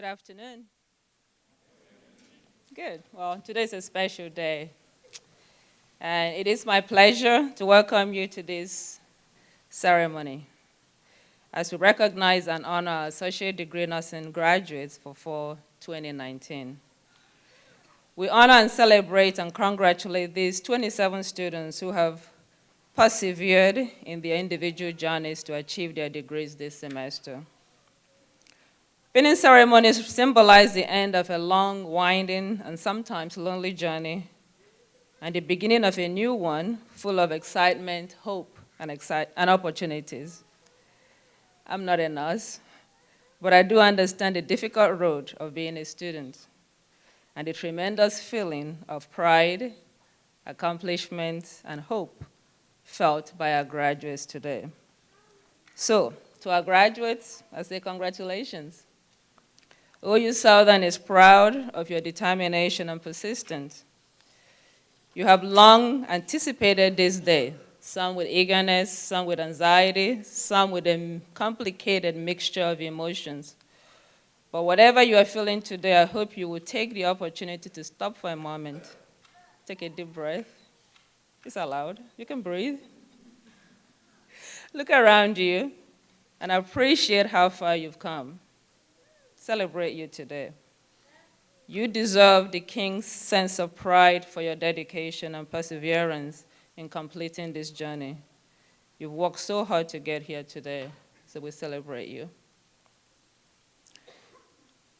Good afternoon. Good. Well, today's a special day, and it is my pleasure to welcome you to this ceremony as we recognize and honor our Associate Degree Nursing graduates for fall 2019. We honor and celebrate and congratulate these 27 students who have persevered in their individual journeys to achieve their degrees this semester. Pinning ceremonies symbolize the end of a long, winding, and sometimes lonely journey, and the beginning of a new one full of excitement, hope, and opportunities. I'm not a nurse, but I do understand the difficult road of being a student and the tremendous feeling of pride, accomplishment, and hope felt by our graduates today. So, to our graduates, I say congratulations. OU Southern is proud of your determination and persistence. You have long anticipated this day, some with eagerness, some with anxiety, some with a complicated mixture of emotions. But whatever you are feeling today, I hope you will take the opportunity to stop for a moment. Take a deep breath. It's allowed. You can breathe. Look around you and appreciate how far you've come. Celebrate you today. You deserve the King's sense of pride for your dedication and perseverance in completing this journey. You've worked so hard to get here today, so we celebrate you.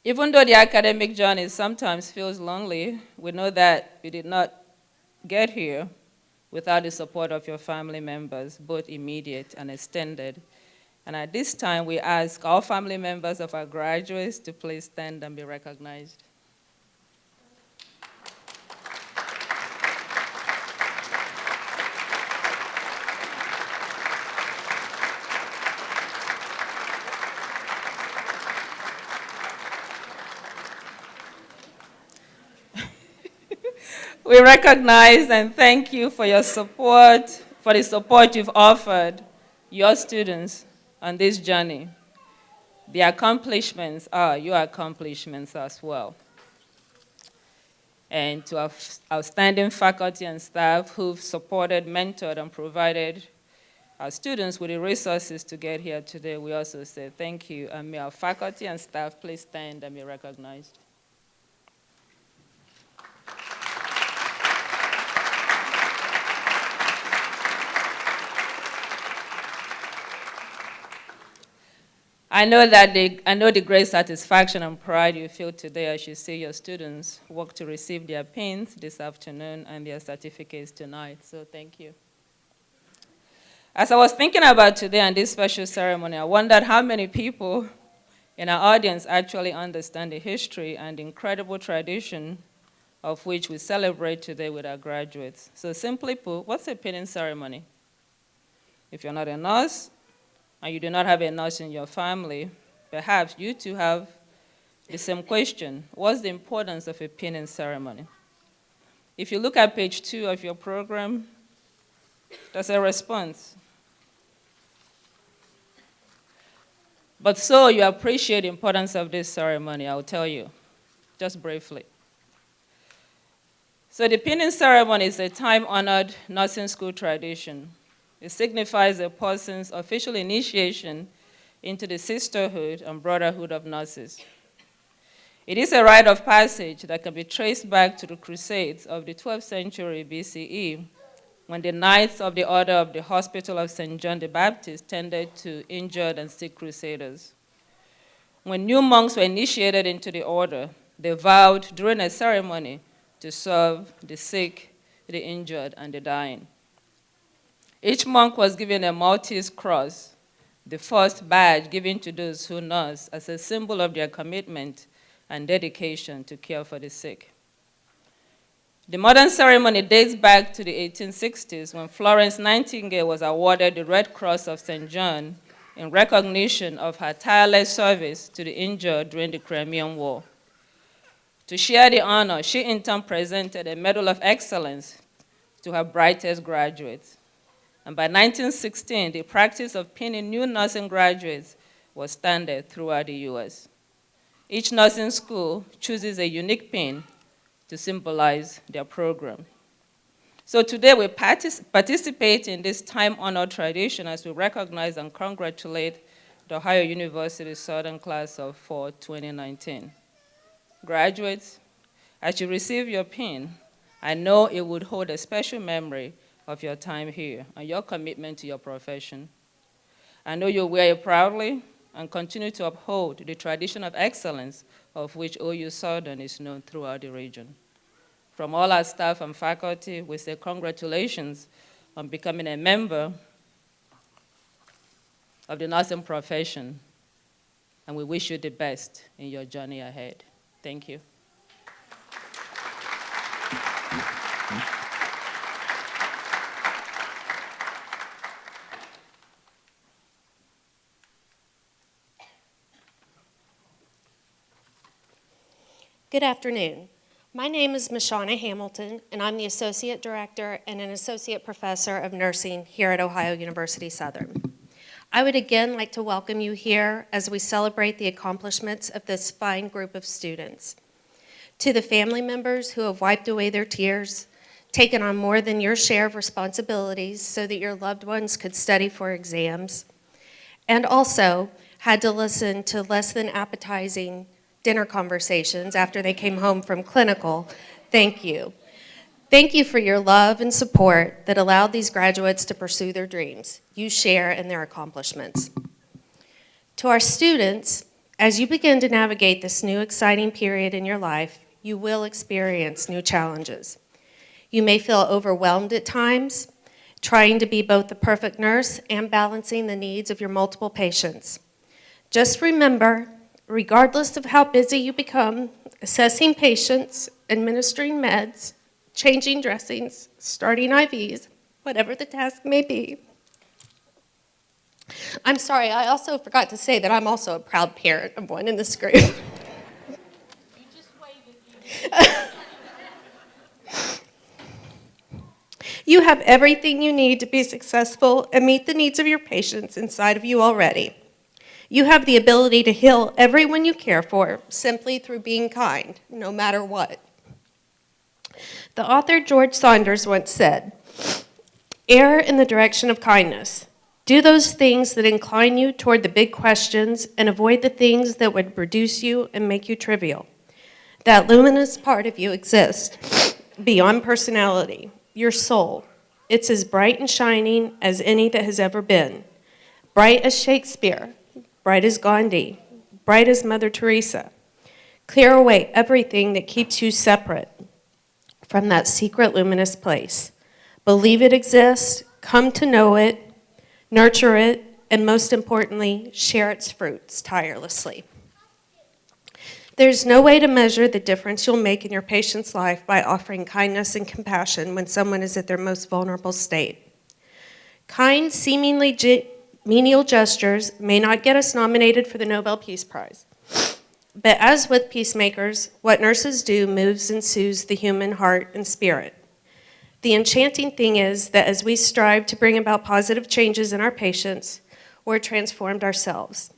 Even though the academic journey sometimes feels lonely, we know that you did not get here without the support of your family members, both immediate and extended. And at this time, we ask all family members of our graduates to please stand and be recognized. We recognize and thank you for your support, for the support you've offered your students on this journey. The accomplishments are your accomplishments as well. And to our outstanding faculty and staff who've supported, mentored, and provided our students with the resources to get here today, we also say thank you. And may our faculty and staff please stand and be recognized. I know the great satisfaction and pride you feel today as you see your students work to receive their pins this afternoon and their certificates tonight, so thank you. As I was thinking about today and this special ceremony, I wondered how many people in our audience actually understand the history and the incredible tradition of which we celebrate today with our graduates. So simply put, what's a pinning ceremony? If you're not a nurse, and you do not have a nurse in your family, perhaps you too have the same question. What's the importance of a pinning ceremony? If you look at page 2 of your program, there's a response. But so you appreciate the importance of this ceremony, I'll tell you, just briefly. So the pinning ceremony is a time-honored nursing school tradition. It signifies a person's official initiation into the sisterhood and brotherhood of nurses. It is a rite of passage that can be traced back to the Crusades of the 12th century BCE, when the Knights of the Order of the Hospital of St. John the Baptist tended to injured and sick crusaders. When new monks were initiated into the order, they vowed during a ceremony to serve the sick, the injured, and the dying. Each monk was given a Maltese cross, the first badge given to those who nurse as a symbol of their commitment and dedication to care for the sick. The modern ceremony dates back to the 1860s when Florence Nightingale was awarded the Red Cross of St. John in recognition of her tireless service to the injured during the Crimean War. To share the honor, she in turn presented a Medal of Excellence to her brightest graduates. And by 1916, the practice of pinning new nursing graduates was standard throughout the US. Each nursing school chooses a unique pin to symbolize their program. So today we participate in this time-honored tradition as we recognize and congratulate the Ohio University Southern Class of 2019. Graduates, as you receive your pin, I know it would hold a special memory of your time here and your commitment to your profession. I know you'll wear it proudly and continue to uphold the tradition of excellence of which OU Southern is known throughout the region. From all our staff and faculty, we say congratulations on becoming a member of the nursing profession, and we wish you the best in your journey ahead. Thank you. Good afternoon. My name is Mashana Hamilton, and I'm the Associate Director and an Associate Professor of Nursing here at Ohio University Southern. I would again like to welcome you here as we celebrate the accomplishments of this fine group of students. To the family members who have wiped away their tears, taken on more than your share of responsibilities so that your loved ones could study for exams, and also had to listen to less than appetizing dinner conversations after they came home from clinical, thank you. Thank you for your love and support that allowed these graduates to pursue their dreams. You share in their accomplishments. To our students, as you begin to navigate this new exciting period in your life, you will experience new challenges. You may feel overwhelmed at times, trying to be both the perfect nurse and balancing the needs of your multiple patients. Just remember, regardless of how busy you become, assessing patients, administering meds, changing dressings, starting IVs, whatever the task may be. I'm sorry, I also forgot to say that I'm also a proud parent of one in this group. You just waved at you. You have everything you need to be successful and meet the needs of your patients inside of you already. You have the ability to heal everyone you care for simply through being kind, no matter what. The author George Saunders once said, "Err in the direction of kindness. Do those things that incline you toward the big questions and avoid the things that would reduce you and make you trivial. That luminous part of you exists beyond personality, your soul. It's as bright and shining as any that has ever been. Bright as Shakespeare, bright as Gandhi, bright as Mother Teresa. Clear away everything that keeps you separate from that secret luminous place. Believe it exists, come to know it, nurture it, and most importantly, share its fruits tirelessly." There's no way to measure the difference you'll make in your patient's life by offering kindness and compassion when someone is at their most vulnerable state. Kind, seemingly menial gestures may not get us nominated for the Nobel Peace Prize. But as with peacemakers, what nurses do moves and soothes the human heart and spirit. The enchanting thing is that as we strive to bring about positive changes in our patients, we're transformed ourselves.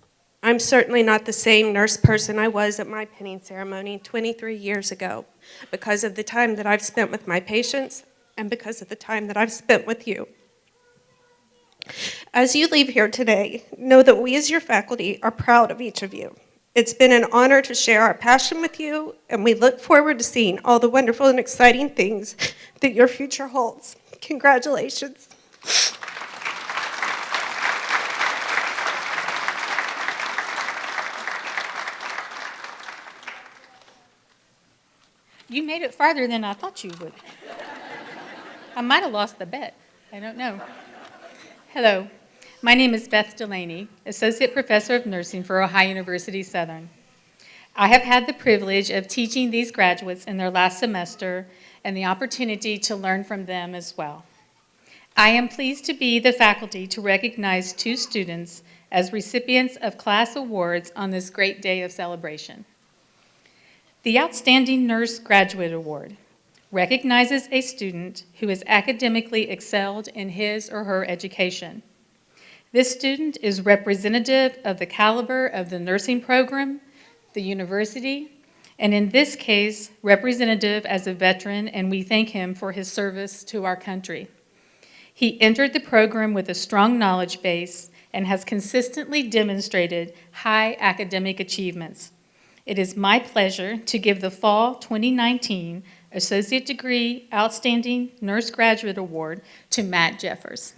I'm certainly not the same nurse person I was at my pinning ceremony 23 years ago because of the time that I've spent with my patients and because of the time that I've spent with you. As you leave here today, know that we as your faculty are proud of each of you. It's been an honor to share our passion with you, and we look forward to seeing all the wonderful and exciting things that your future holds. Congratulations. You made it farther than I thought you would. I might have lost the bet. I don't know. Hello. My name is Beth Delaney, Associate Professor of Nursing for Ohio University Southern. I have had the privilege of teaching these graduates in their last semester and the opportunity to learn from them as well. I am pleased to be the faculty to recognize 2 students as recipients of class awards on this great day of celebration. The Outstanding Nurse Graduate Award recognizes a student who has academically excelled in his or her education. This student is representative of the caliber of the nursing program, the university, and in this case, representative as a veteran, and we thank him for his service to our country. He entered the program with a strong knowledge base and has consistently demonstrated high academic achievements. It is my pleasure to give the Fall 2019 Associate Degree Outstanding Nurse Graduate Award to Matt Jeffers.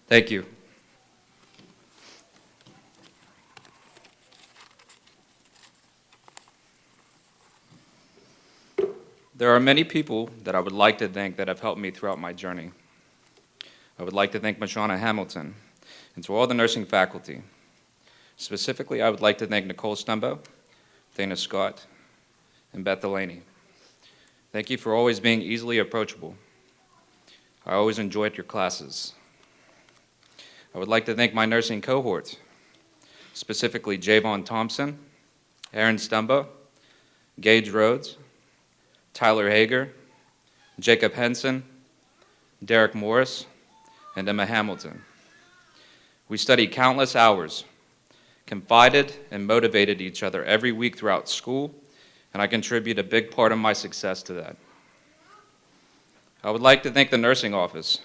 Thank you. There are many people that I would like to thank that have helped me throughout my journey. I would like to thank Mashauna Hamilton and to all the nursing faculty. Specifically, I would like to thank Nicole Stumbo, Dana Scott, and Beth Delaney. Thank you for always being easily approachable. I always enjoyed your classes. I would like to thank my nursing cohort, specifically Javon Thompson, Aaron Stumbo, Gage Rhodes, Tyler Hager, Jacob Henson, Derek Morris, and Emma Hamilton. We studied countless hours, confided and motivated each other every week throughout school, and I contribute a big part of my success to that. I would like to thank the nursing office.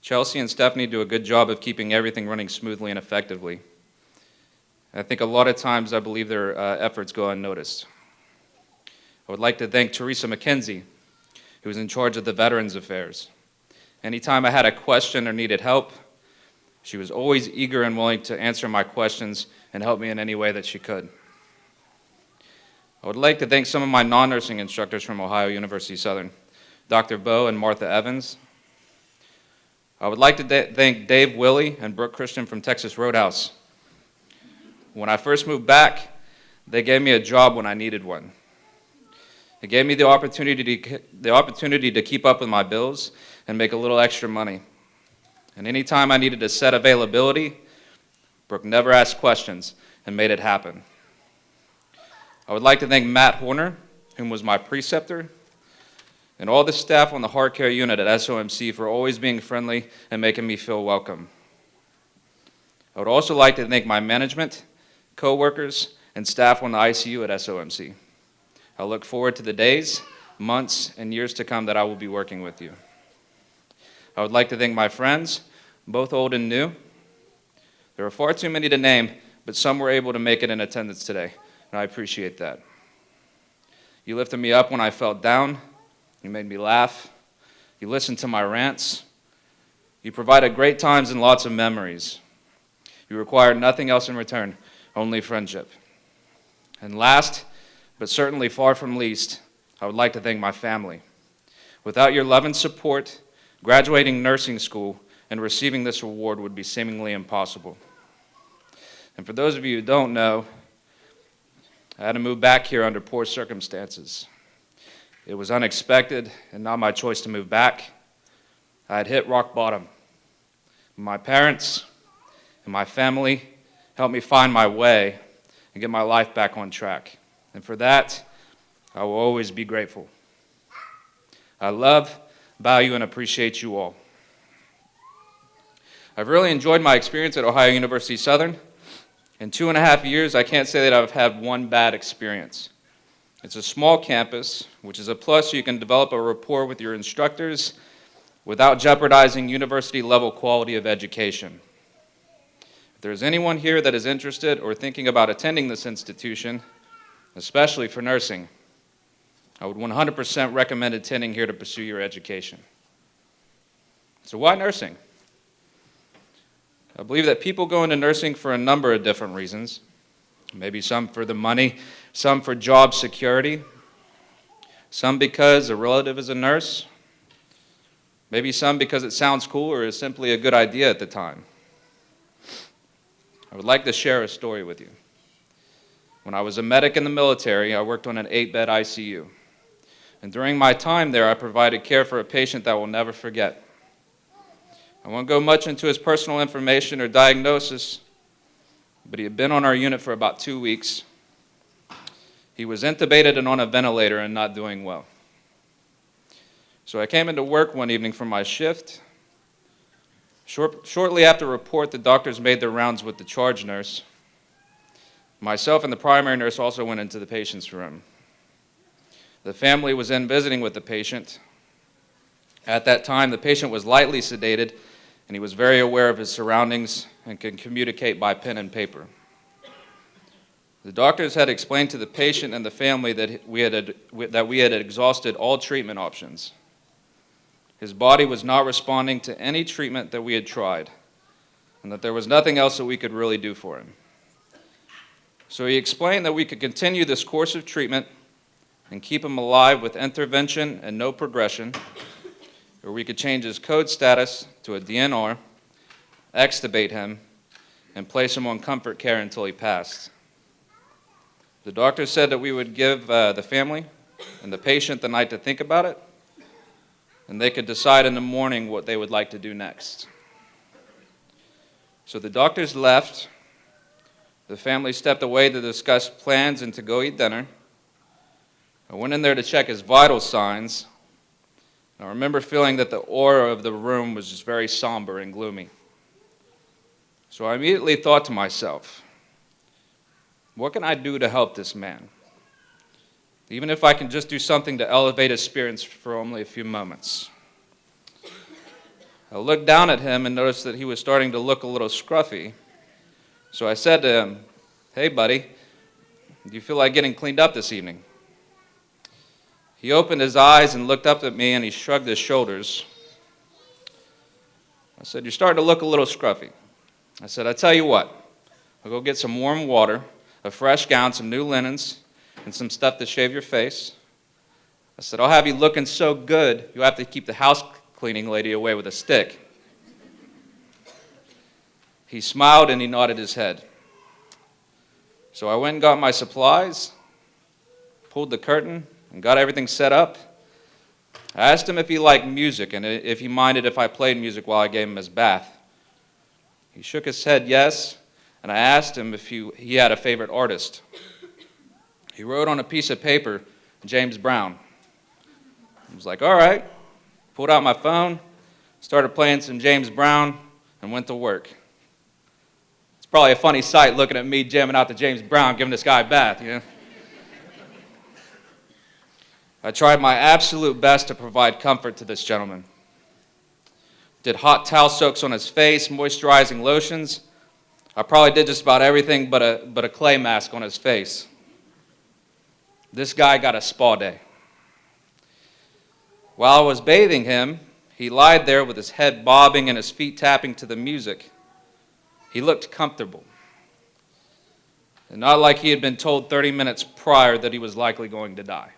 Chelsea and Stephanie do a good job of keeping everything running smoothly and effectively. I think a lot of times I believe their efforts go unnoticed. I would like to thank Teresa McKenzie, who is in charge of the Veterans Affairs. Anytime I had a question or needed help, she was always eager and willing to answer my questions and help me in any way that she could. I would like to thank some of my non-nursing instructors from Ohio University Southern, Dr. Bo and Martha Evans. I would like to thank Dave Willie and Brooke Christian from Texas Roadhouse. When I first moved back, they gave me a job when I needed one. It gave me the opportunity to keep up with my bills and make a little extra money. And anytime I needed a set availability, Brooke never asked questions and made it happen. I would like to thank Matt Horner, whom was my preceptor, and all the staff on the heart care unit at SOMC for always being friendly and making me feel welcome. I would also like to thank my management, coworkers, and staff on the ICU at SOMC. I look forward to the days, months, and years to come that I will be working with you. I would like to thank my friends, both old and new. There are far too many to name, but some were able to make it in attendance today, and I appreciate that. You lifted me up when I felt down. You made me laugh. You listened to my rants. You provided great times and lots of memories. You required nothing else in return, only friendship. And last, but certainly far from least, I would like to thank my family. Without your love and support, graduating nursing school and receiving this award would be seemingly impossible. And for those of you who don't know, I had to move back here under poor circumstances. It was unexpected and not my choice to move back. I had hit rock bottom. My parents and my family helped me find my way and get my life back on track. And for that, I will always be grateful. I love, value, and appreciate you all. I've really enjoyed my experience at Ohio University Southern. In 2.5 years, I can't say that I've had one bad experience. It's a small campus, which is a plus so you can develop a rapport with your instructors without jeopardizing university-level quality of education. If there's anyone here that is interested or thinking about attending this institution, especially for nursing, I would 100% recommend attending here to pursue your education. So why nursing? I believe that people go into nursing for a number of different reasons. Maybe some for the money, some for job security, some because a relative is a nurse, maybe some because it sounds cool or is simply a good idea at the time. I would like to share a story with you. When I was a medic in the military, I worked on an 8-bed ICU. And during my time there, I provided care for a patient that I will never forget. I won't go much into his personal information or diagnosis, but he had been on our unit for about 2 weeks. He was intubated and on a ventilator and not doing well. So I came into work one evening for my shift. Shortly after report, the doctors made their rounds with the charge nurse. Myself and the primary nurse also went into the patient's room. The family was in visiting with the patient. At that time, the patient was lightly sedated, and he was very aware of his surroundings and could communicate by pen and paper. The doctors had explained to the patient and the family that we had exhausted all treatment options. His body was not responding to any treatment that we had tried, and that there was nothing else that we could really do for him. So he explained that we could continue this course of treatment and keep him alive with intervention and no progression, or we could change his code status to a DNR, extubate him, and place him on comfort care until he passed. The doctor said that we would give the family and the patient the night to think about it, and they could decide in the morning what they would like to do next. So the doctors left. The family stepped away to discuss plans and to go eat dinner. I went in there to check his vital signs. I remember feeling that the aura of the room was just very somber and gloomy. So I immediately thought to myself, what can I do to help this man? Even if I can just do something to elevate his spirits for only a few moments. I looked down at him and noticed that he was starting to look a little scruffy. So I said to him, "Hey buddy, do you feel like getting cleaned up this evening?" He opened his eyes and looked up at me and he shrugged his shoulders. I said, "You're starting to look a little scruffy." I said, "I tell you what, I'll go get some warm water, a fresh gown, some new linens, and some stuff to shave your face." I said, "I'll have you looking so good, you'll have to keep the house cleaning lady away with a stick." He smiled and he nodded his head. So I went and got my supplies, pulled the curtain, and got everything set up. I asked him if he liked music and if he minded if I played music while I gave him his bath. He shook his head yes, and I asked him if he had a favorite artist. He wrote on a piece of paper, James Brown. I was like, all right. Pulled out my phone, started playing some James Brown, and went to work. It's probably a funny sight looking at me jamming out to James Brown, giving this guy a bath, you know? I tried my absolute best to provide comfort to this gentleman. Did hot towel soaks on his face, moisturizing lotions. I probably did just about everything but a clay mask on his face. This guy got a spa day. While I was bathing him, he lied there with his head bobbing and his feet tapping to the music. He looked comfortable. And not like he had been told 30 minutes prior that he was likely going to die.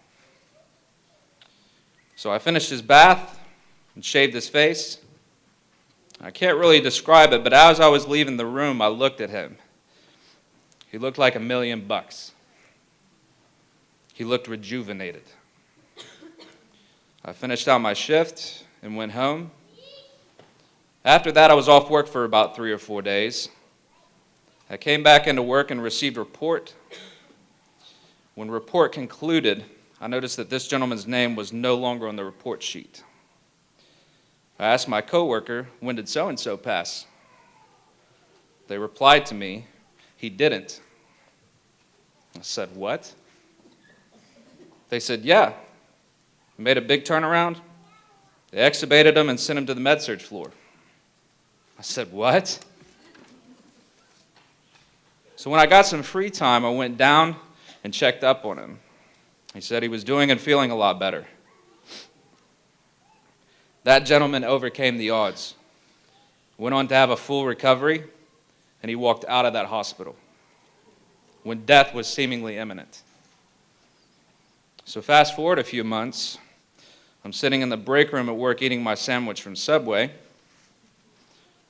So I finished his bath and shaved his face. I can't really describe it, but as I was leaving the room, I looked at him. He looked like $1 million. He looked rejuvenated. I finished out my shift and went home. After that, I was off work for about 3 or 4 days. I came back into work and received a report. When the report concluded, I noticed that this gentleman's name was no longer on the report sheet. I asked my coworker, when did so-and-so pass? They replied to me, he didn't. I said, what? They said, yeah. We made a big turnaround. They extubated him and sent him to the med-surg floor. I said, what? So when I got some free time, I went down and checked up on him. He said he was doing and feeling a lot better. That gentleman overcame the odds, went on to have a full recovery, and he walked out of that hospital when death was seemingly imminent. So fast forward a few months, I'm sitting in the break room at work eating my sandwich from Subway.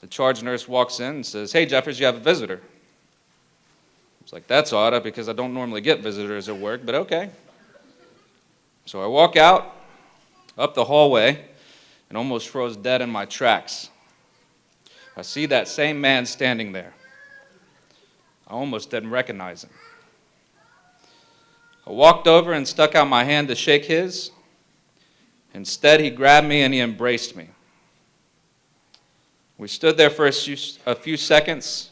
The charge nurse walks in and says, hey, Jeffers, you have a visitor. I was like, that's odd because I don't normally get visitors at work, but okay. So I walk out, up the hallway, and almost froze dead in my tracks. I see that same man standing there. I almost didn't recognize him. I walked over and stuck out my hand to shake his. Instead, he grabbed me and he embraced me. We stood there for a few seconds.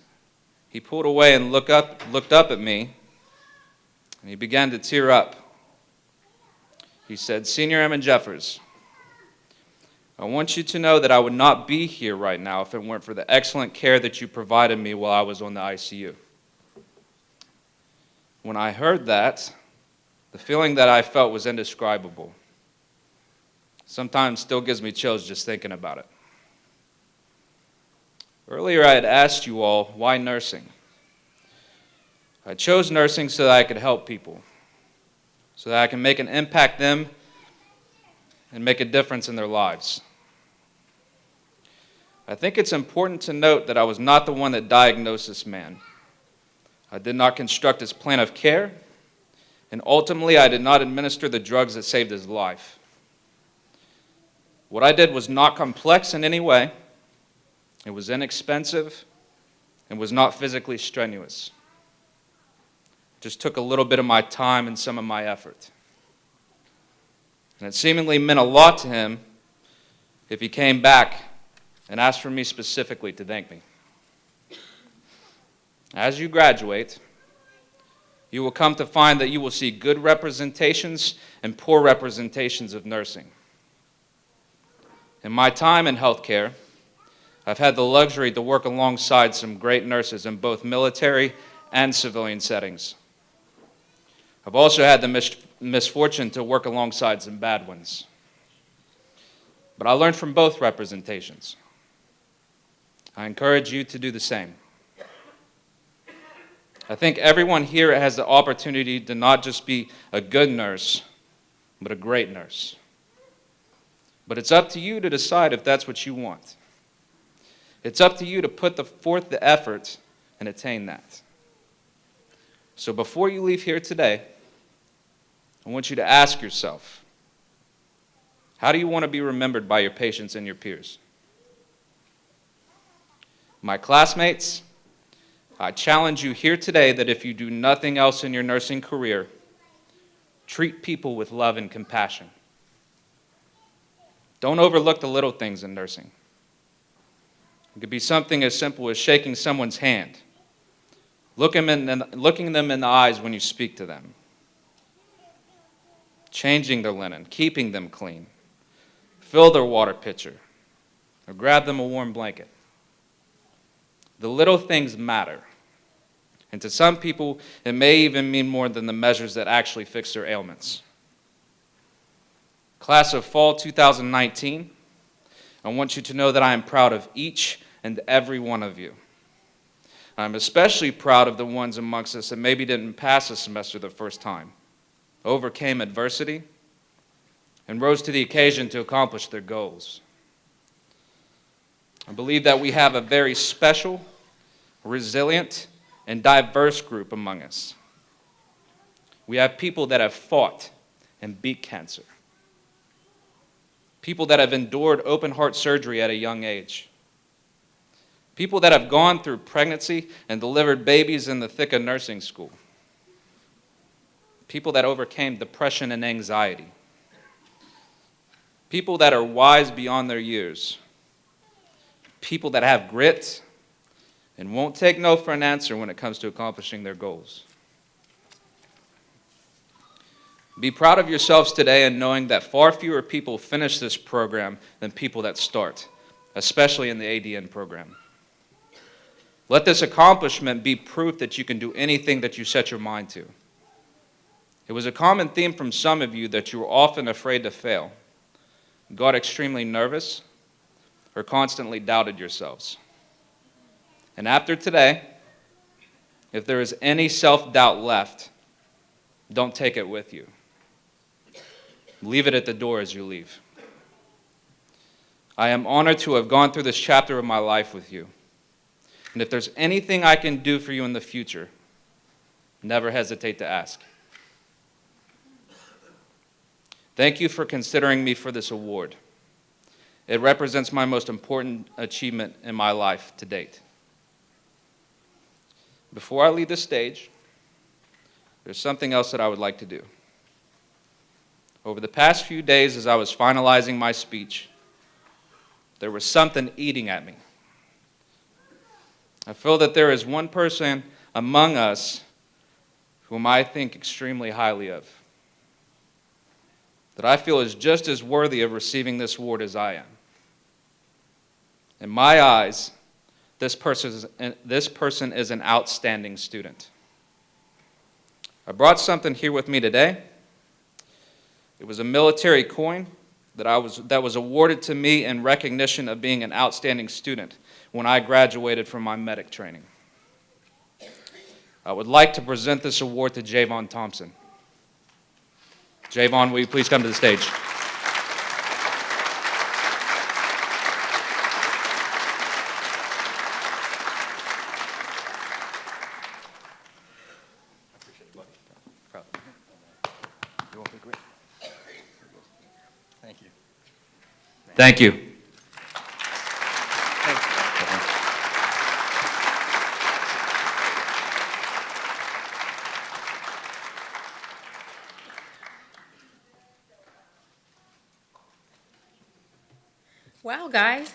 He pulled away and looked up at me, and he began to tear up. He said, "Senior Emmett Jeffers, I want you to know that I would not be here right now if it weren't for the excellent care that you provided me while I was on the ICU." When I heard that, the feeling that I felt was indescribable. Sometimes still gives me chills just thinking about it. Earlier I had asked you all, why nursing? I chose nursing so that I could help people, so that I can make an impact them and make a difference in their lives. I think it's important to note that I was not the one that diagnosed this man. I did not construct his plan of care, and ultimately I did not administer the drugs that saved his life. What I did was not complex in any way. It was inexpensive and was not physically strenuous. It just took a little bit of my time and some of my effort. And it seemingly meant a lot to him if he came back and asked for me specifically to thank me. As you graduate, you will come to find that you will see good representations and poor representations of nursing. In my time in healthcare, I've had the luxury to work alongside some great nurses in both military and civilian settings. I've also had the misfortune to work alongside some bad ones. But I learned from both representations. I encourage you to do the same. I think everyone here has the opportunity to not just be a good nurse, but a great nurse. But it's up to you to decide if that's what you want. It's up to you to put forth the effort and attain that. So before you leave here today, I want you to ask yourself, how do you want to be remembered by your patients and your peers? My classmates, I challenge you here today that if you do nothing else in your nursing career, treat people with love and compassion. Don't overlook the little things in nursing. It could be something as simple as shaking someone's hand, looking them in the eyes when you speak to them, changing their linen, keeping them clean, fill their water pitcher, or grab them a warm blanket. The little things matter. And to some people, it may even mean more than the measures that actually fix their ailments. Class of Fall 2019, I want you to know that I am proud of each and every one of you. I'm especially proud of the ones amongst us that maybe didn't pass a semester the first time, overcame adversity, and rose to the occasion to accomplish their goals. I believe that we have a very special, resilient, and diverse group among us. We have people that have fought and beat cancer. People that have endured open-heart surgery at a young age. People that have gone through pregnancy and delivered babies in the thick of nursing school. People that overcame depression and anxiety. People that are wise beyond their years. People that have grit and won't take no for an answer when it comes to accomplishing their goals. Be proud of yourselves today in knowing that far fewer people finish this program than people that start, especially in the ADN program. Let this accomplishment be proof that you can do anything that you set your mind to. It was a common theme from some of you that you were often afraid to fail, got extremely nervous, or constantly doubted yourselves. And after today, if there is any self-doubt left, don't take it with you. Leave it at the door as you leave. I am honored to have gone through this chapter of my life with you. And if there's anything I can do for you in the future, never hesitate to ask. Thank you for considering me for this award. It represents my most important achievement in my life to date. Before I leave the stage, there's something else that I would like to do. Over the past few days, as I was finalizing my speech, there was something eating at me. I feel that there is one person among us whom I think extremely highly of, that I feel is just as worthy of receiving this award as I am. In my eyes, this person is an outstanding student. I brought something here with me today. It was a military coin that was awarded to me in recognition of being an outstanding student when I graduated from my medic training. I would like to present this award to Javon Thompson. Javon, will you please come to the stage? Thank you. Wow, guys.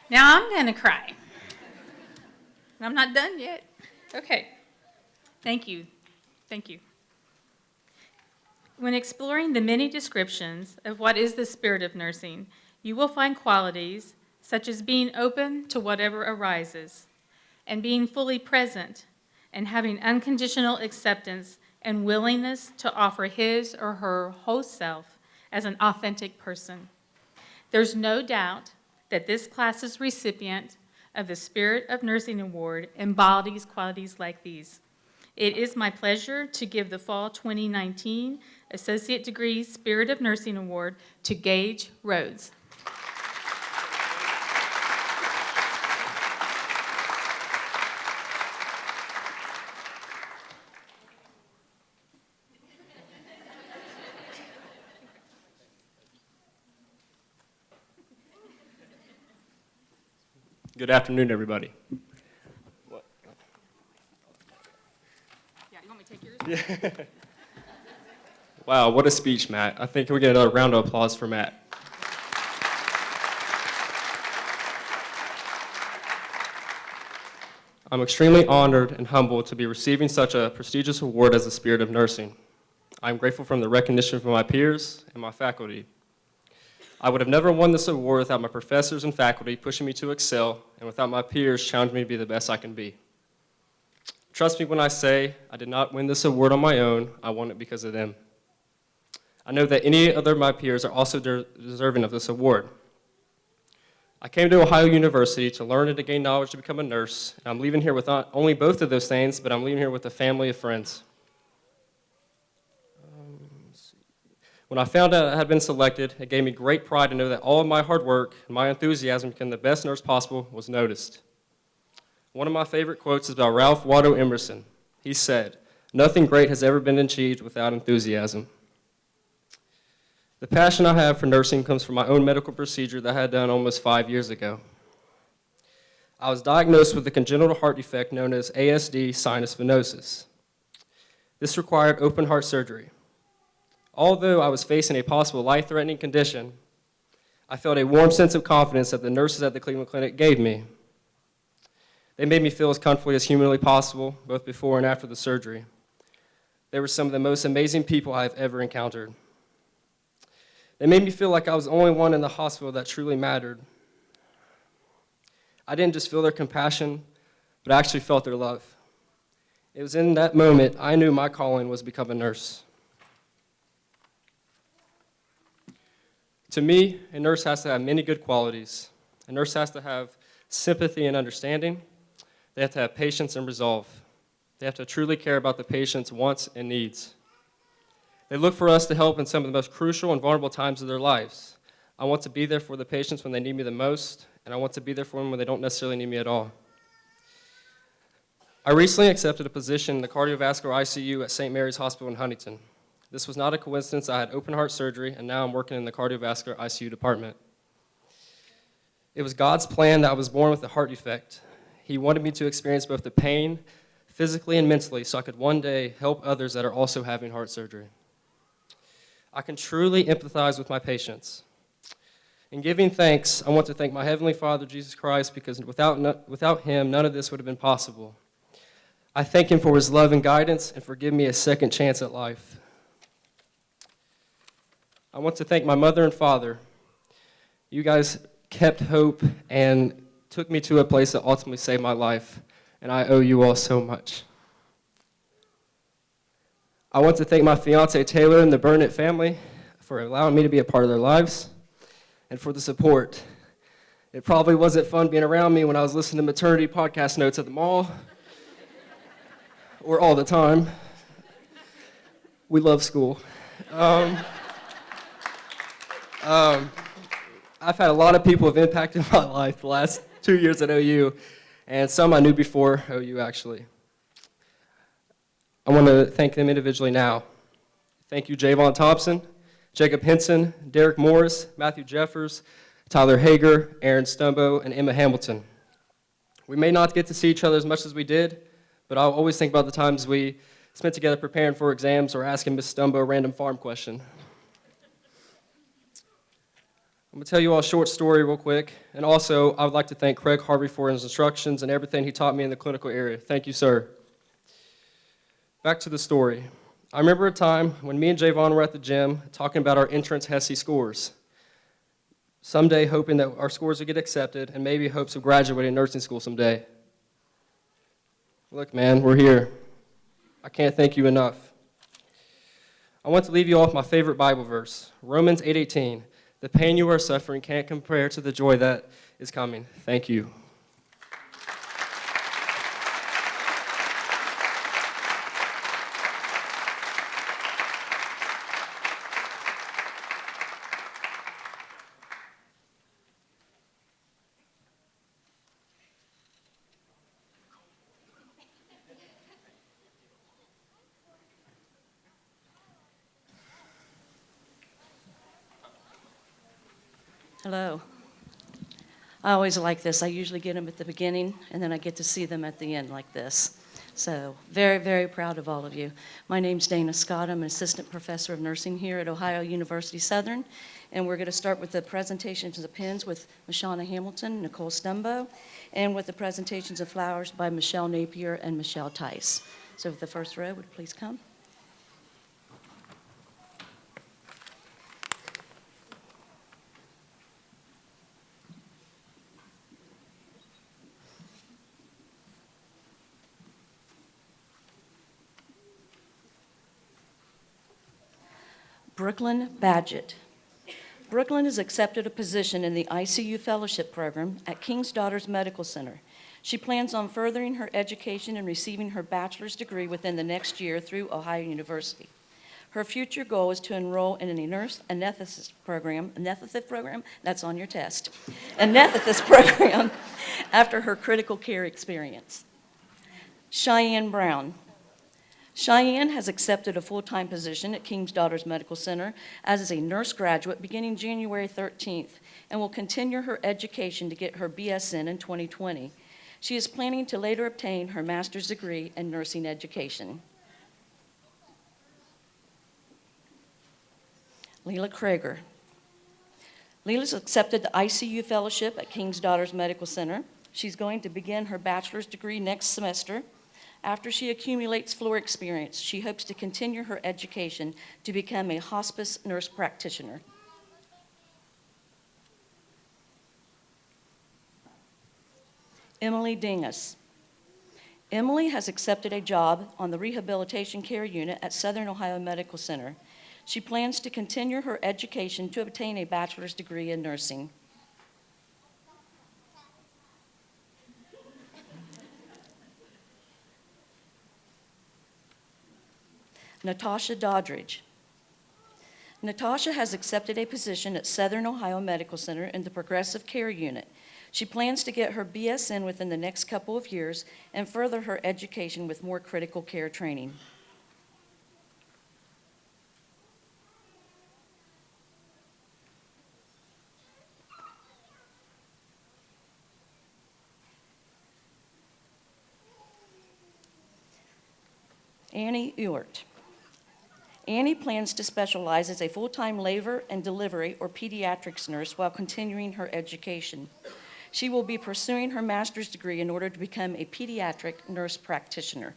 Now I'm going to cry. I'm not done yet. Okay. Thank you. Thank you. When exploring the many descriptions of what is the spirit of nursing, you will find qualities such as being open to whatever arises, and being fully present, and having unconditional acceptance and willingness to offer his or her whole self as an authentic person. There's no doubt that this class's recipient of the Spirit of Nursing Award embodies qualities like these. It is my pleasure to give the Fall 2019 Associate Degree Spirit of Nursing Award to Gage Rhodes. Good afternoon, everybody. Yeah, you want me to take yours? Wow, what a speech, Matt. I think we get another round of applause for Matt. I'm extremely honored and humbled to be receiving such a prestigious award as the Spirit of Nursing. I'm grateful for the recognition from my peers and my faculty. I would have never won this award without my professors and faculty pushing me to excel, and without my peers challenging me to be the best I can be. Trust me when I say I did not win this award on my own. I won it because of them. I know that any other of my peers are also deserving of this award. I came to Ohio University to learn and to gain knowledge to become a nurse, and I'm leaving here with not only both of those things, but I'm leaving here with a family of friends. When I found out I had been selected, it gave me great pride to know that all of my hard work and my enthusiasm to become the best nurse possible was noticed. One of my favorite quotes is by Ralph Waldo Emerson. He said, "Nothing great has ever been achieved without enthusiasm." The passion I have for nursing comes from my own medical procedure that I had done almost 5 years ago. I was diagnosed with a congenital heart defect known as ASD sinus venosus. This required open heart surgery. Although I was facing a possible life-threatening condition, I felt a warm sense of confidence that the nurses at the Cleveland Clinic gave me. They made me feel as comfortably as humanly possible, both before and after the surgery. They were some of the most amazing people I have ever encountered. They made me feel like I was the only one in the hospital that truly mattered. I didn't just feel their compassion, but I actually felt their love. It was in that moment I knew my calling was to become a nurse. To me, a nurse has to have many good qualities. A nurse has to have sympathy and understanding. They have to have patience and resolve. They have to truly care about the patient's wants and needs. They look for us to help in some of the most crucial and vulnerable times of their lives. I want to be there for the patients when they need me the most, and I want to be there for them when they don't necessarily need me at all. I recently accepted a position in the cardiovascular ICU at St. Mary's Hospital in Huntington. This was not a coincidence. I had open heart surgery, and now I'm working in the cardiovascular ICU department. It was God's plan that I was born with a heart defect. He wanted me to experience both the pain, physically and mentally, so I could one day help others that are also having heart surgery. I can truly empathize with my patients. In giving thanks, I want to thank my Heavenly Father, Jesus Christ, because without Him, none of this would have been possible. I thank Him for His love and guidance and for giving me a second chance at life. I want to thank my mother and father. You guys kept hope and took me to a place that ultimately saved my life, and I owe you all so much. I want to thank my fiance Taylor and the Burnett family for allowing me to be a part of their lives and for the support. It probably wasn't fun being around me when I was listening to maternity podcast notes at the mall or all the time. We love school. I've had a lot of people have impacted my life the last 2 years at OU, and some I knew before OU, actually. I want to thank them individually now. Thank you, Javon Thompson, Jacob Henson, Derek Morris, Matthew Jeffers, Tyler Hager, Aaron Stumbo, and Emma Hamilton. We may not get to see each other as much as we did, but I'll always think about the times we spent together preparing for exams or asking Miss Stumbo a random farm question. I'm going to tell you all a short story real quick, and also I would like to thank Craig Harvey for his instructions and everything he taught me in the clinical area. Thank you, sir. Back to the story. I remember a time when me and Javon were at the gym talking about our entrance HESI scores. Someday hoping that our scores would get accepted and maybe hopes of graduating nursing school someday. Look, man, we're here. I can't thank you enough. I want to leave you all with my favorite Bible verse, Romans 8:18. The pain you are suffering can't compare to the joy that is coming. Thank you. Hello. I always like this. I usually get them at the beginning, and then I get to see them at the end like this. So very, very proud of all of you. My name's Dana Scott. I'm an assistant professor of nursing here at Ohio University Southern, and we're going to start with the presentations of pins with Mashawna Hamilton, Nicole Stumbo, and with the presentations of flowers by Michelle Napier and Michelle Tice. So if the first row would please come. Brooklyn Badgett. Brooklyn has accepted a position in the ICU fellowship program at King's Daughters Medical Center. She plans on furthering her education and receiving her bachelor's degree within the next year through Ohio University. Her future goal is to enroll in a nurse anesthetist program, that's on your test, anesthetist program after her critical care experience. Cheyenne Brown. Cheyenne has accepted a full-time position at King's Daughters Medical Center as a nurse graduate beginning January 13th and will continue her education to get her BSN in 2020. She is planning to later obtain her master's degree in nursing education. Leila Krager. Leila's accepted the ICU fellowship at King's Daughters Medical Center. She's going to begin her bachelor's degree next semester. After she accumulates floor experience, she hopes to continue her education to become a hospice nurse practitioner. Emily Dingus. Emily has accepted a job on the rehabilitation care unit at Southern Ohio Medical Center. She plans to continue her education to obtain a bachelor's degree in nursing. Natasha Doddridge. Natasha has accepted a position at Southern Ohio Medical Center in the Progressive Care Unit. She plans to get her BSN within the next couple of years and further her education with more critical care training. Annie Ewart. Annie plans to specialize as a full-time labor and delivery or pediatrics nurse while continuing her education. She will be pursuing her master's degree in order to become a pediatric nurse practitioner.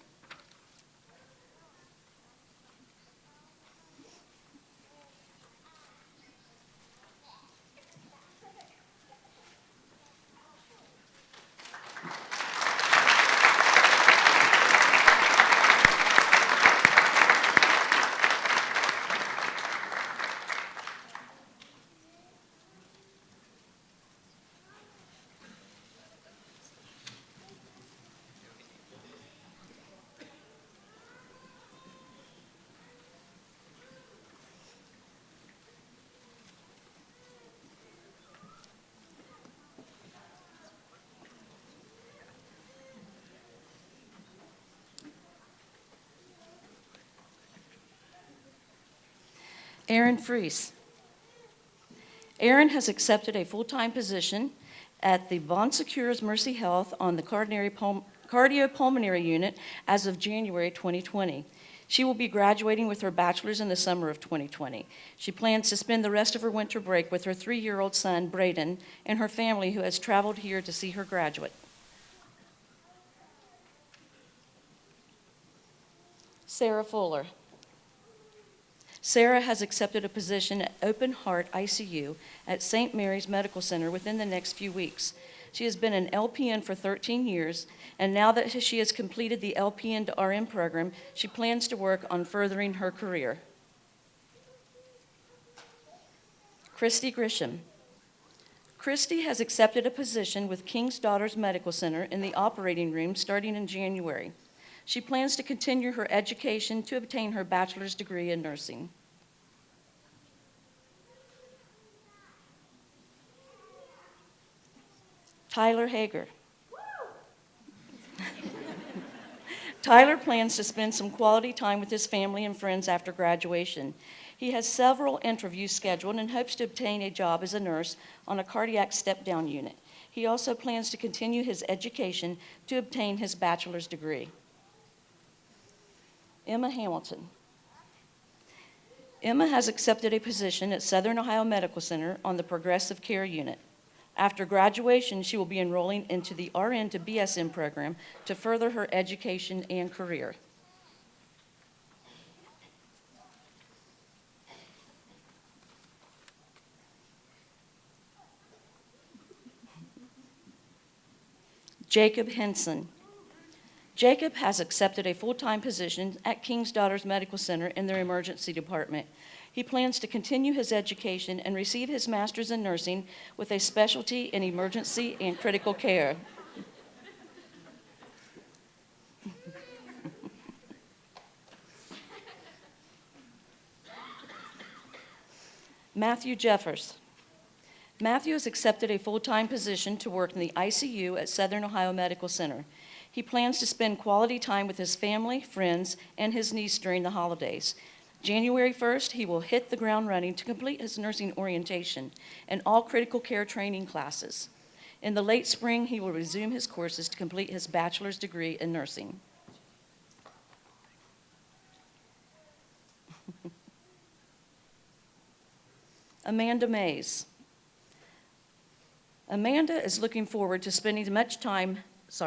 Aaron Freese. Aaron has accepted a full-time position at the Bon Secours Mercy Health on the cardiopulmonary unit as of January 2020. She will be graduating with her bachelor's in the summer of 2020. She plans to spend the rest of her winter break with her 3-year-old son, Braden, and her family who has traveled here to see her graduate. Sarah Fuller. Sarah has accepted a position at Open Heart ICU at St. Mary's Medical Center within the next few weeks. She has been an LPN for 13 years, and now that she has completed the LPN to RN program, she plans to work on furthering her career. Christy Grisham. Christy has accepted a position with King's Daughters Medical Center in the operating room starting in January. She plans to continue her education to obtain her bachelor's degree in nursing. Tyler Hager. Tyler plans to spend some quality time with his family and friends after graduation. He has several interviews scheduled and hopes to obtain a job as a nurse on a cardiac step-down unit. He also plans to continue his education to obtain his bachelor's degree. Emma Hamilton. Emma has accepted a position at Southern Ohio Medical Center on the Progressive Care Unit. After graduation, she will be enrolling into the RN to BSN program to further her education and career. Jacob Henson. Jacob has accepted a full-time position at King's Daughters Medical Center in their emergency department. He plans to continue his education and receive his master's in nursing with a specialty in emergency and critical care. Matthew Jeffers. Matthew has accepted a full-time position to work in the ICU at Southern Ohio Medical Center. He plans to spend quality time with his family, friends, and his niece during the holidays. January 1st, he will hit the ground running to complete his nursing orientation and all critical care training classes. In the late spring, he will resume his courses to complete his bachelor's degree in nursing. Amanda Mays. Amanda is looking forward to spending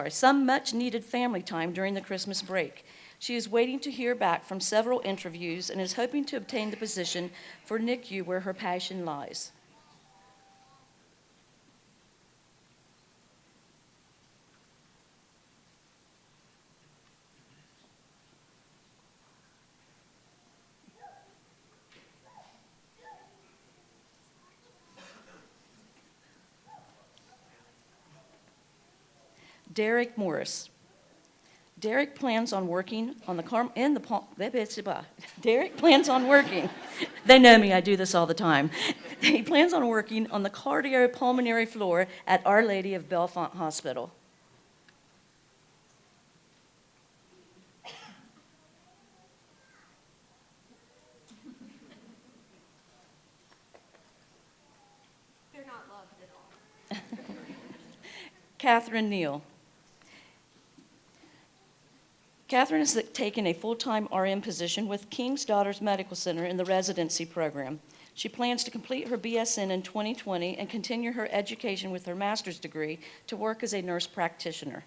some much-needed family time during the Christmas break. She is waiting to hear back from several interviews and is hoping to obtain the position for NICU where her passion lies. Derek Morris. Derek plans on working on Derek plans on working. They know me, I do this all the time. He plans on working on the cardiopulmonary floor at Our Lady of Bellefonte Hospital. They're not loved at all. Catherine Neal. Catherine has taken a full-time RN position with King's Daughters Medical Center in the residency program. She plans to complete her BSN in 2020 and continue her education with her master's degree to work as a nurse practitioner.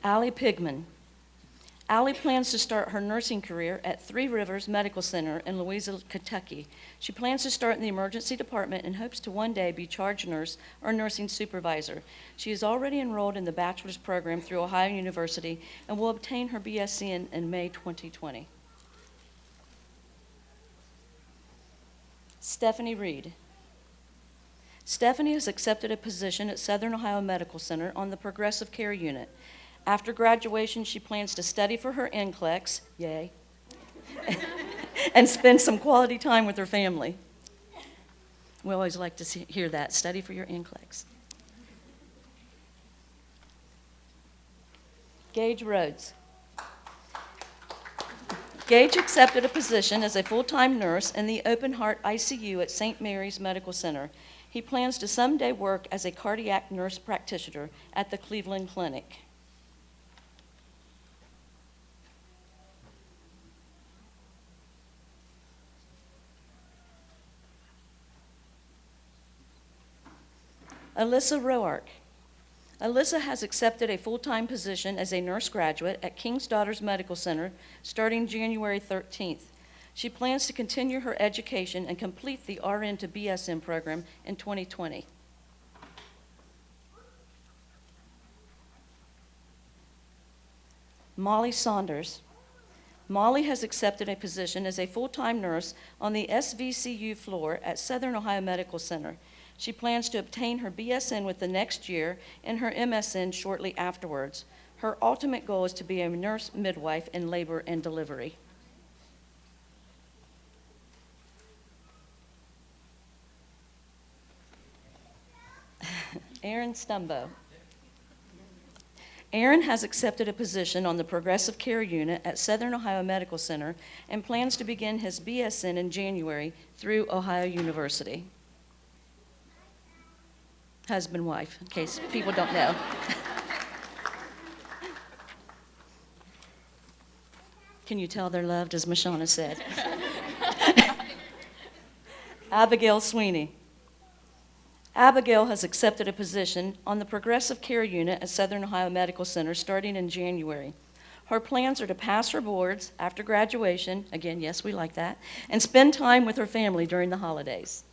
Allie Pigman. Allie plans to start her nursing career at Three Rivers Medical Center in Louisville, Kentucky. She plans to start in the emergency department and hopes to one day be charge nurse or nursing supervisor. She is already enrolled in the bachelor's program through Ohio University and will obtain her BSc in May 2020. Stephanie Reed. Stephanie has accepted a position at Southern Ohio Medical Center on the Progressive Care Unit. After graduation, she plans to study for her NCLEX, yay, and spend some quality time with her family. We always like to hear that, study for your NCLEX. Gage Rhodes. Gage accepted a position as a full-time nurse in the Open Heart ICU at St. Mary's Medical Center. He plans to someday work as a cardiac nurse practitioner at the Cleveland Clinic. Alyssa Roark. Alyssa has accepted a full-time position as a nurse graduate at King's Daughters Medical Center starting January 13th. She plans to continue her education and complete the RN to BSN program in 2020. Molly Saunders. Molly has accepted a position as a full-time nurse on the SVCU floor at Southern Ohio Medical Center. She plans to obtain her BSN within the next year and her MSN shortly afterwards. Her ultimate goal is to be a nurse midwife in labor and delivery. Aaron Stumbo. Aaron has accepted a position on the Progressive Care Unit at Southern Ohio Medical Center and plans to begin his BSN in January through Ohio University. Husband, wife, in case people don't know. Can you tell they're loved, as Mashana said? Abigail Sweeney. Abigail has accepted a position on the Progressive Care Unit at Southern Ohio Medical Center starting in January. Her plans are to pass her boards after graduation, again, yes, we like that, and spend time with her family during the holidays.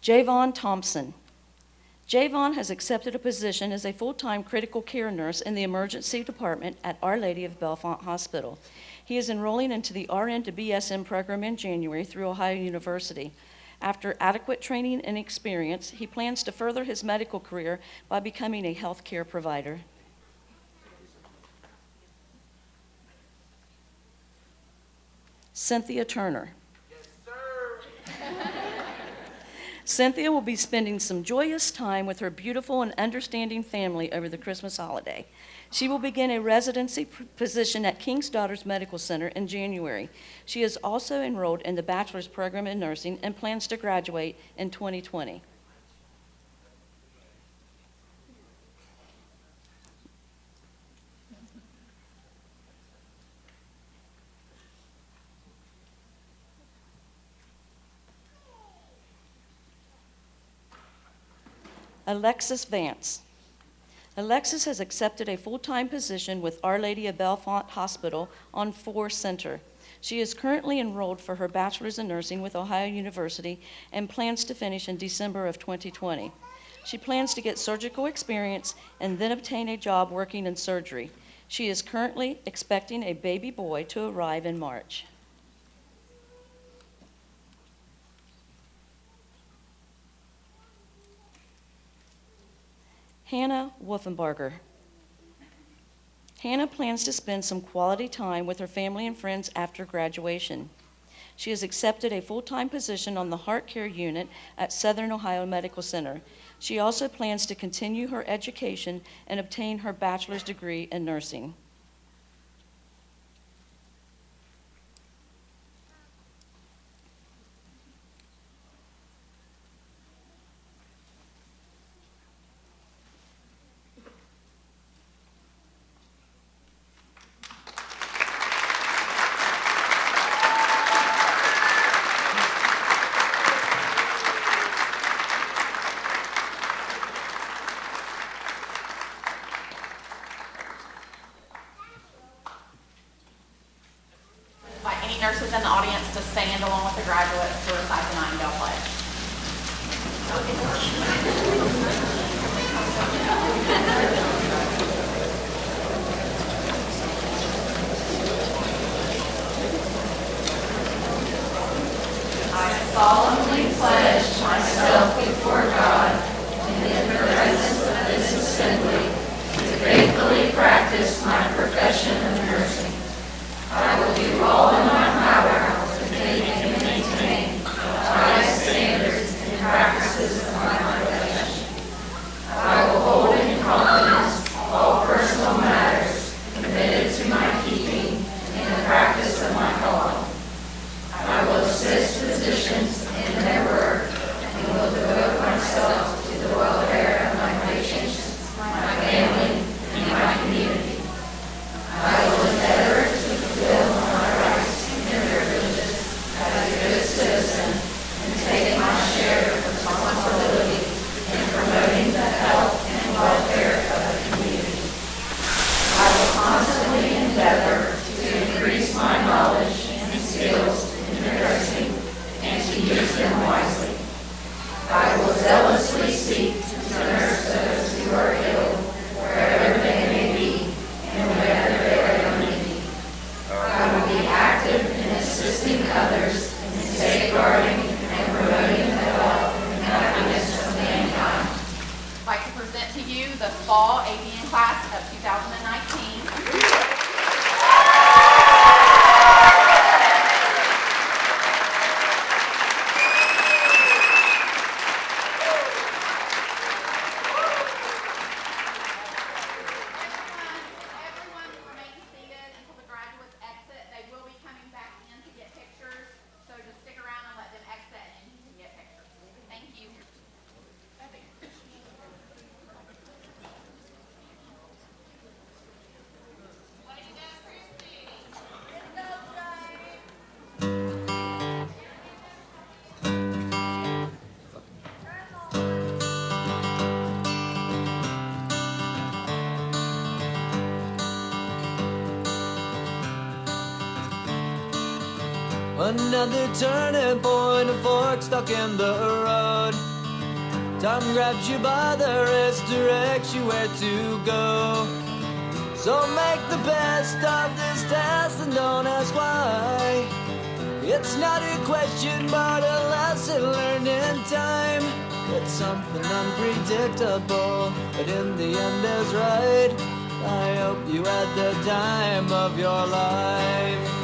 Javon Thompson. Javon has accepted a position as a full-time critical care nurse in the emergency department at Our Lady of Bellefonte Hospital. He is enrolling into the RN to BSN program in January through Ohio University. After adequate training and experience, he plans to further his medical career by becoming a health care provider. Cynthia Turner. Cynthia will be spending some joyous time with her beautiful and understanding family over the Christmas holiday. She will begin a residency position at King's Daughters Medical Center in January. She is also enrolled in the bachelor's program in nursing and plans to graduate in 2020. Alexis Vance. Alexis has accepted a full-time position with Our Lady of Bellefonte Hospital on 4 Center. She is currently enrolled for her bachelor's in nursing with Ohio University and plans to finish in December of 2020. She plans to get surgical experience and then obtain a job working in surgery. She is currently expecting a baby boy to arrive in March. Hannah Wolfenbarger. Hannah plans to spend some quality time with her family and friends after graduation. She has accepted a full-time position on the heart care unit at Southern Ohio Medical Center. She also plans to continue her education and obtain her bachelor's degree in nursing. By any nurses in the audience to stand along with the graduates to recite the Nightingale Pledge. I solemnly pledge myself before God and in the presence of this assembly to faithfully practice my profession of nursing. I will do all in my power to make and maintain the highest standards and practices of my profession. I will hold in confidence all personal matters committed to my keeping in the practice of my calling. I will assist physicians in their work and will devote myself to the welfare of my patients, my family, and my community. I will endeavor to fulfill my rights and privileges as a good citizen and take my share of responsibility in promoting the health and welfare of the community. I will constantly endeavor to increase my knowledge and skills in nursing and to use them wisely. I will zealously seek to nurse those who are ill wherever they may be and wherever they are needy. I will be active in assisting others in safeguarding and promoting the health and happiness of mankind. I'd like to present to you the fall ADN class of 2019. Everyone remain seated until the graduates exit. They will be coming back in to get pictures, so just stick around and let them exit and you can get pictures. Thank you. Another turning point, a fork stuck in the road. Time grabs you by the wrist, directs you where to go. So make the best of this test and don't ask why. It's not a question but a lesson learned in time. It's something unpredictable, but in the end is right. I hope you had the time of your life.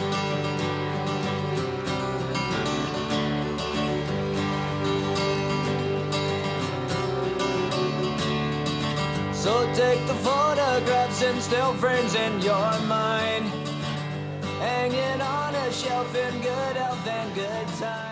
So take the photographs and still frames in your mind, hanging on a shelf in good health and good time.